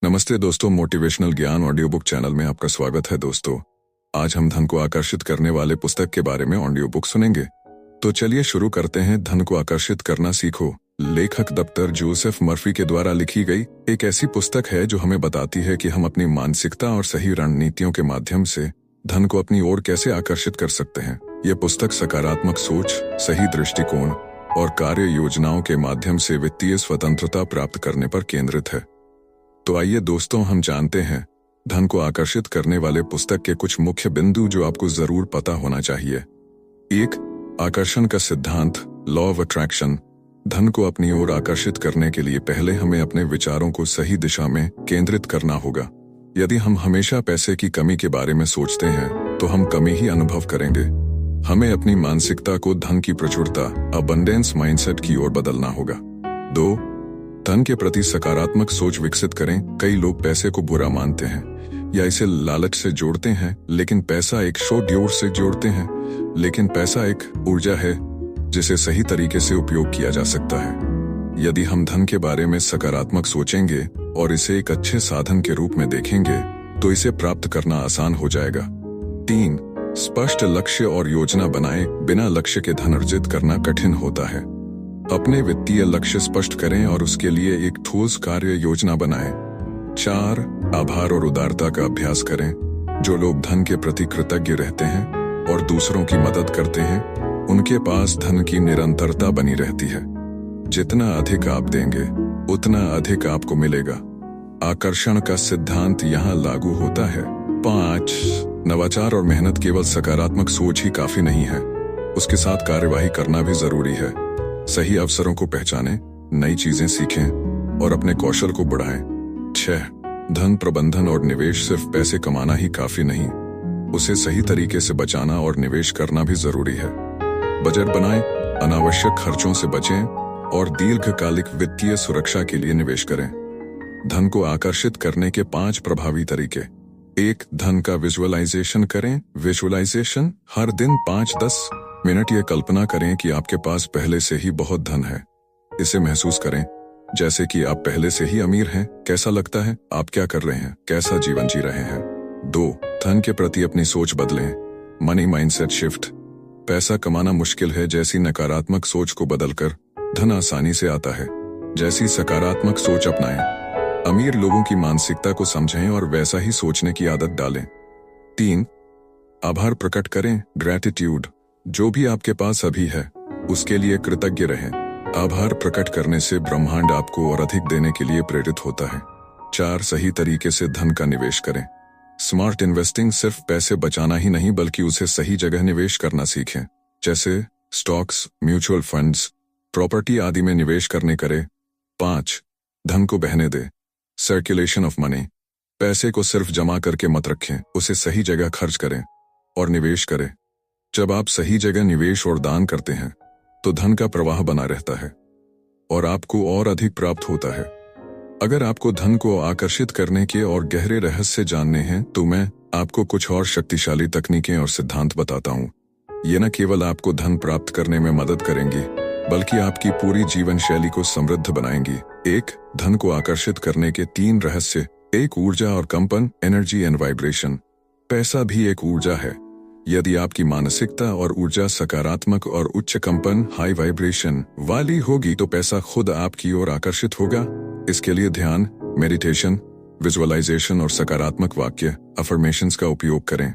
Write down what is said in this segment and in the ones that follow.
नमस्ते दोस्तों, मोटिवेशनल ज्ञान ऑडियो बुक चैनल में आपका स्वागत है। दोस्तों, आज हम धन को आकर्षित करने वाले पुस्तक के बारे में ऑडियो बुक सुनेंगे। तो चलिए शुरू करते हैं। धन को आकर्षित करना सीखो। लेखक डॉक्टर जोसेफ मर्फी के द्वारा लिखी गई एक ऐसी पुस्तक है जो हमें बताती है कि हम अपनी मानसिकता और सही रणनीतियों के माध्यम से धन को अपनी ओर कैसे आकर्षित कर सकते हैं। यह पुस्तक सकारात्मक सोच, सही दृष्टिकोण और कार्य योजनाओं के माध्यम से वित्तीय स्वतंत्रता प्राप्त करने पर केंद्रित है। तो आइए दोस्तों, हम जानते हैं धन को आकर्षित करने वाले पुस्तक के कुछ मुख्य बिंदु जो आपको जरूर पता होना चाहिए। 1. आकर्षण का सिद्धांत, लॉ ऑफ अट्रैक्शन। धन को अपनी ओर आकर्षित करने के लिए पहले हमें अपने विचारों को सही दिशा में केंद्रित करना होगा। यदि हम हमेशा पैसे की कमी के बारे में सोचते हैं तो हम कमी ही अनुभव करेंगे। हमें अपनी मानसिकता को धन की प्रचुरता, अबंडेंस माइंडसेट की ओर बदलना होगा। 2. धन के प्रति सकारात्मक सोच विकसित करें। कई लोग पैसे को बुरा मानते हैं या इसे लालच से जोड़ते हैं, लेकिन पैसा एक शोड्योर से जोड़ते हैं। लेकिन पैसा एक ऊर्जा है जिसे सही तरीके से उपयोग किया जा सकता है। यदि हम धन के बारे में सकारात्मक सोचेंगे और इसे एक अच्छे साधन के रूप में देखेंगे तो इसे प्राप्त करना आसान हो जाएगा। 3. स्पष्ट लक्ष्य और योजना बनाएं। बिना लक्ष्य के धन अर्जित करना कठिन होता है। अपने वित्तीय लक्ष्य स्पष्ट करें और उसके लिए एक ठोस कार्य योजना बनाएं। 4. आभार और उदारता का अभ्यास करें। जो लोग धन के प्रति कृतज्ञ रहते हैं और दूसरों की मदद करते हैं, उनके पास धन की निरंतरता बनी रहती है। जितना अधिक आप देंगे उतना अधिक आपको मिलेगा। आकर्षण का सिद्धांत यहाँ लागू होता है। 5. नवाचार और मेहनत। केवल सकारात्मक सोच ही काफी नहीं है, उसके साथ कार्यवाही करना भी जरूरी है। सही अवसरों को पहचानें, नई चीजें सीखें और अपने कौशल को बढ़ाएं। 6. धन प्रबंधन और निवेश। सिर्फ पैसे कमाना ही काफी नहीं, उसे सही तरीके से बचाना और निवेश करना भी जरूरी है। बजट बनाएं, अनावश्यक खर्चों से बचें और दीर्घकालिक वित्तीय सुरक्षा के लिए निवेश करें। धन को आकर्षित करने के 5 प्रभावी तरीके। 1. धन का विजुअलाइजेशन करें। विजुअलाइजेशन, हर दिन 5-10 मिनट ये कल्पना करें कि आपके पास पहले से ही बहुत धन है। इसे महसूस करें जैसे कि आप पहले से ही अमीर हैं। कैसा लगता है? आप क्या कर रहे हैं? कैसा जीवन जी रहे हैं? 2. धन के प्रति अपनी सोच बदलें। Money mindset shift. पैसा कमाना मुश्किल है जैसी नकारात्मक सोच को बदलकर धन आसानी से आता है। जैसी सकारात्मक सोच अपनाएं। अमीर लोगों की मानसिकता को समझें और वैसा ही सोचने की आदत डालें। 3. आभार प्रकट करें। ग्रैटिट्यूड। जो भी आपके पास अभी है उसके लिए कृतज्ञ रहें। आभार प्रकट करने से ब्रह्मांड आपको और अधिक देने के लिए प्रेरित होता है। 4. सही तरीके से धन का निवेश करें। स्मार्ट इन्वेस्टिंग सिर्फ पैसे बचाना ही नहीं बल्कि उसे सही जगह निवेश करना सीखें, जैसे स्टॉक्स, म्यूचुअल फंड्स, प्रॉपर्टी आदि में निवेश करने करें। 5. धन को बहने दें। Circulation of money. पैसे को सिर्फ जमा करके मत रखें, उसे सही जगह खर्च करें और निवेश करें। जब आप सही जगह निवेश और दान करते हैं तो धन का प्रवाह बना रहता है और आपको और अधिक प्राप्त होता है। अगर आपको धन को आकर्षित करने के और गहरे रहस्य जानने हैं तो मैं आपको कुछ और शक्तिशाली तकनीकें और सिद्धांत बताता हूँ। ये न केवल आपको धन प्राप्त करने में मदद करेंगी बल्कि आपकी पूरी जीवन शैली को समृद्ध बनाएंगी। 1. धन को आकर्षित करने के 3 रहस्य। 1. ऊर्जा और कंपन, एनर्जी एंड वाइब्रेशन। पैसा भी एक ऊर्जा है। यदि आपकी मानसिकता और ऊर्जा सकारात्मक और उच्च कंपन, हाई वाइब्रेशन वाली होगी तो पैसा खुद आपकी ओर आकर्षित होगा। इसके लिए ध्यान, मेडिटेशन, विजुअलाइजेशन और सकारात्मक वाक्य, अफर्मेशंस का उपयोग करें।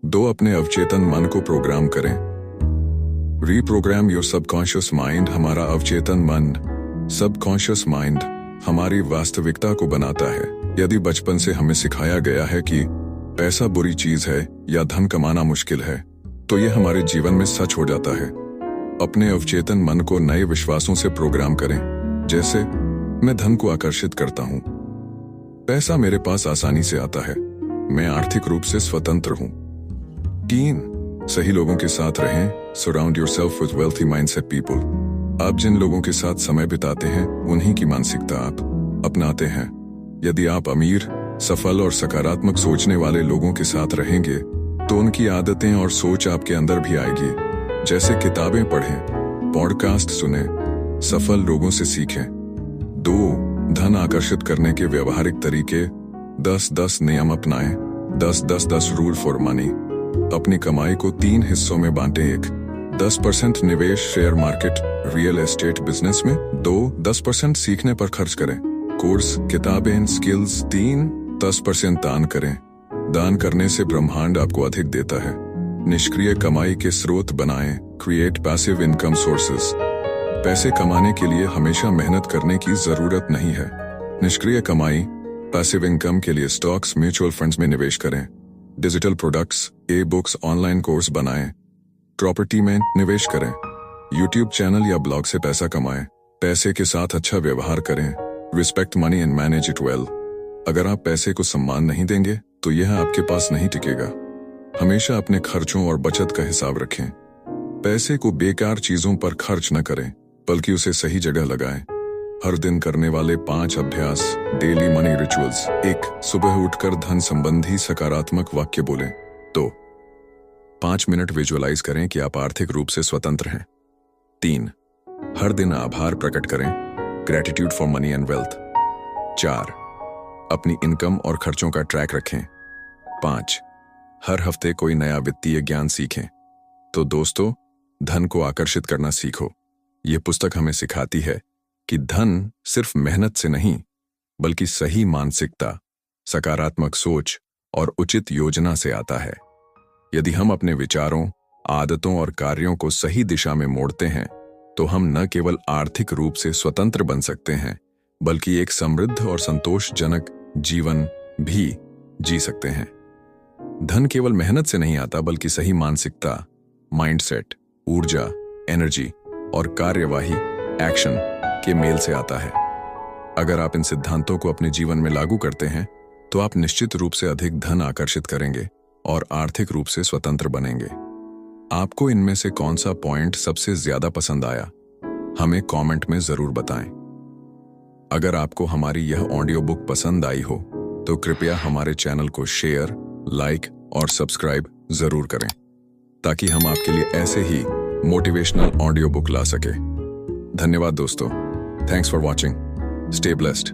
2. अपने अवचेतन मन को प्रोग्राम करें। Reprogram your subconscious mind. हमारा अवचेतन मन, सबकॉन्शियस माइंड, हमारी वास्तविकता को बनाता है। यदि बचपन से हमें सिखाया गया है कि पैसा बुरी चीज है या धन कमाना मुश्किल है तो यह हमारे जीवन में सच हो जाता है। अपने अवचेतन मन को नए विश्वासों से प्रोग्राम करें, जैसे मैं धन को आकर्षित करता हूँ, पैसा मेरे पास आसानी से आता है, मैं आर्थिक रूप से स्वतंत्र हूँ। 3. सही लोगों के साथ रहें। Surround yourself with wealthy mindset people. आप जिन लोगों के साथ समय बिताते हैं उन्हीं की मानसिकता आप अपनाते हैं। यदि आप अमीर, सफल और सकारात्मक सोचने वाले लोगों के साथ रहेंगे तो उनकी आदतें और सोच आपके अंदर भी आएगी। जैसे किताबें पढ़ें, पॉडकास्ट सुनें, सफल लोगों से सीखें। 2. धन आकर्षित करने के व्यवहारिक तरीके। 10-10 नियम अपनाएं। 10-10-10 रूल फॉर मनी। अपनी कमाई को 3 हिस्सों में बांटें। 10% निवेश share market real estate business में। 10% सीखने पर खर्च करें, कोर्स किताबें स्किल्स। 10% दान करें। दान करने से ब्रह्मांड आपको अधिक देता है। निष्क्रिय कमाई के स्रोत बनाएं, क्रिएट पैसिव इनकम सोर्सेस। पैसे कमाने के लिए हमेशा मेहनत करने की जरूरत नहीं है। निष्क्रिय कमाई पैसिव इनकम के लिए स्टॉक्स, म्यूचुअल फंड्स में निवेश करें। Digital products, e books, online course बनाएं। प्रॉपर्टी में निवेश करें। यूट्यूब चैनल या ब्लॉग से पैसा कमाएं। पैसे के साथ अच्छा व्यवहार करें। Respect money and manage it well. अगर आप पैसे को सम्मान नहीं देंगे तो यह आपके पास नहीं टिकेगा। हमेशा अपने खर्चों और बचत का हिसाब रखें। पैसे को बेकार चीजों पर खर्च न करें, बल्कि उसे सही जगह लगाएं। हर दिन करने वाले 5 अभ्यास, डेली मनी रिचुअल्स। 1. सुबह उठकर धन संबंधी सकारात्मक वाक्य बोलें। 2. 5 मिनट विजुअलाइज करें कि आप आर्थिक रूप से स्वतंत्र हैं। 3. हर दिन आभार प्रकट करें, gratitude for money and wealth. 4. अपनी इनकम और खर्चों का ट्रैक रखें। 5. हर हफ्ते कोई नया वित्तीय ज्ञान सीखें। तो दोस्तों, धन को आकर्षित करना सीखो। ये पुस्तक हमें सिखाती है कि धन सिर्फ मेहनत से नहीं, बल्कि सही मानसिकता, सकारात्मक सोच और उचित योजना से आता है। यदि हम अपने विचारों, आदतों और कार्यों को सही दिशा में मोड़ते हैं, तो हम न केवल आर्थिक रूप से स्वतंत्र बन सकते हैं, बल्कि एक समृद्ध और संतोषजनक जीवन भी जी सकते हैं। धन केवल मेहनत से नहीं आता, बल्कि सही मानसिकता, माइंडसेट, ऊर्जा, एनर्जी और कार्यवाही, एक्शन के मेल से आता है। अगर आप इन सिद्धांतों को अपने जीवन में लागू करते हैं, तो आप निश्चित रूप से अधिक धन आकर्षित करेंगे और आर्थिक रूप से स्वतंत्र बनेंगे। आपको इनमें से कौन सा पॉइंट सबसे ज्यादा पसंद आया, हमें कमेंट में जरूर बताएं। अगर आपको हमारी यह ऑडियो बुक पसंद आई हो, तो कृपया हमारे चैनल को शेयर, लाइक और सब्सक्राइब जरूर करें, ताकि हम आपके लिए ऐसे ही मोटिवेशनल ऑडियो बुक ला सके। धन्यवाद दोस्तों। Thanks for watching. Stay blessed.